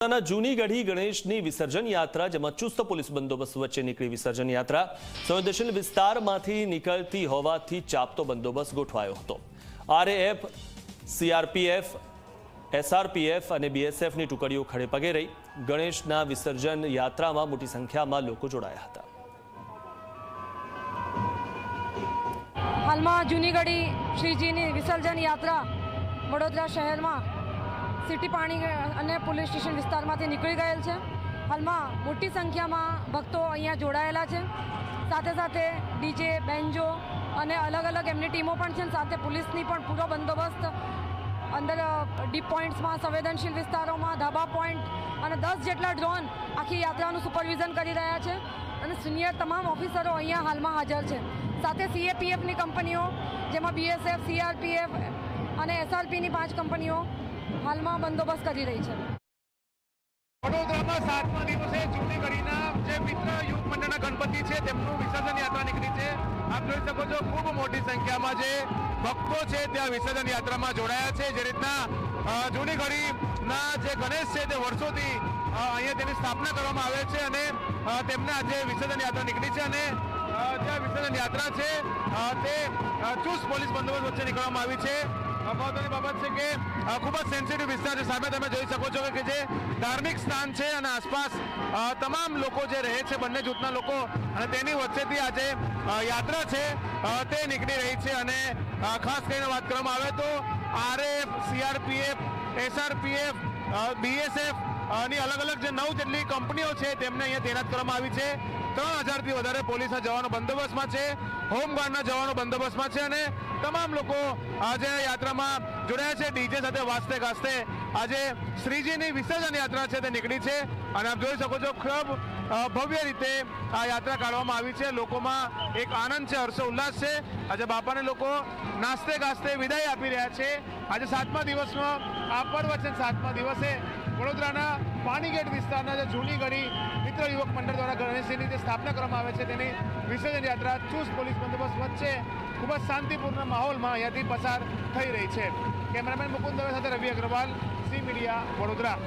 વડોદરાના જૂની ગઢી ગણેશની વિસર્જન યાત્રા, જેમાં ચુસ્ત પોલીસ બંદોબસ્ત વચ્ચે નીકળી વિસર્જન યાત્રા. સંવેદનશીલ વિસ્તારમાંથી નીકળતી હોવાથી ચાપતો બંદોબસ્ત ગોઠવાયો હતો. આરએએફ, સીઆરપીએફ, એસઆરપીએફ અને બીએસએફની ટુકડીઓ ખડે પગે રહી. ગણેશના વિસર્જન યાત્રામાં મોટી સંખ્યામાં લોકો જોડાયા હતા. હાલમાં જૂની ગઢી શ્રીજીની વિસર્જન યાત્રા વડોદરા શહેરમાં સિટી પાણી અને પોલીસ સ્ટેશન વિસ્તારમાંથી નીકળી ગયેલ છે. હાલમાં મોટી સંખ્યામાં ભક્તો અહીંયા જોડાયેલા છે. સાથે સાથે ડીજે, બેન્જો અને અલગ અલગ એમની ટીમો પણ છે. સાથે પોલીસની પણ પૂરો બંદોબસ્ત અંદર ડીપ પોઈન્ટ્સમાં, સંવેદનશીલ વિસ્તારોમાં, ધાબા પોઈન્ટ અને 10 જેટલા ડ્રોન આખી યાત્રાનું સુપરવિઝન કરી રહ્યા છે. અને સિનિયર તમામ ઓફિસરો અહીંયા હાલમાં હાજર છે. સાથે સીએપીએફની કંપનીઓ, જેમાં બીએસએફ, સીઆરપીએફ અને એસઆરપીની 5 કંપનીઓ હાલમાં બંદોબસ્ત કરી રહી છે. વડોદરામાં 7મા દિવસે જૂની ગઢીના જે મિત્ર યુવક મંડળના ગણપતિ છે તેમનું વિસર્જન યાત્રા નીકળી છે. આપ જોઈ શકો છો ખૂબ મોટી સંખ્યામાં જે ભક્તો છે ત્યાં વિસર્જન યાત્રામાં જોડાયા છે. જે રીતના જૂની ગઢીના જે ગણેશ છે તે વર્ષોથી અહીંયા તેની સ્થાપના કરવામાં આવે છે અને તેમને આજે વિસર્જન યાત્રા નીકળી છે અને જે વિસર્જન યાત્રા છે તે ચુસ્ત પોલીસ બંદોબસ્ત વચ્ચે નીકળવામાં આવી છે. મહત્વની બાબત છે કે ખૂબ જ સેન્સિટિવ વિસ્તાર છે. સામે તમે જોઈ શકો છો કે જે ધાર્મિક સ્થાન છે અને આસપાસ તમામ લોકો જે રહે છે, બંને જૂથના લોકો, અને તેની વચ્ચેથી આજે યાત્રા છે તે નીકળી રહી છે. અને ખાસ કરીને વાત કરવામાં આવે તો આરએએફ, સીઆરપીએફ, એસઆરપીએફ, બીએસએફ ની અલગ અલગ જે 9 જેટલી કંપનીઓ છે તેમને અહીંયા તૈનાત કરવામાં આવી છે. 3000થી વધારે પોલીસના જવાનો બંદોબસ્તમાં છે, હોમગાર્ડના જવાનો બંદોબસ્તમાં છે અને તમામ લોકો આજે યાત્રામાં જોડાયા છે. ડીજે સાથે વાજતે ગાજતે આજે શ્રીજીની વિસર્જન યાત્રા છે તે નીકળી છે અને આપ જોઈ શકો છો ખૂબ ભવ્ય રીતે આ યાત્રા કાઢવામાં આવી છે. લોકોમાં એક આનંદ છે, હર્ષો ઉલ્લાસ છે. આજે બાપાને લોકો નાસ્તે ગાજતે વિદાય આપી રહ્યા છે. આજે 7મા દિવસનો આ પર્વ છે. 7મા દિવસે વડોદરાના પાણીગેટ વિસ્તારના જે જૂની ગઢી મિત્ર યુવક મંડળ દ્વારા ગણેશજીની જે સ્થાપના કરવામાં આવે છે તેની વિસર્જન યાત્રા ચુસ્ત પોલીસ બંદોબસ્ત વચ્ચે ખૂબ જ શાંતિપૂર્ણ માહોલમાં અહીંયાથી પસાર થઈ રહી છે. કેમેરામેન મુકુંદ દવે સાથે રવિ અગ્રવાલ, સી મીડિયા, વડોદરા.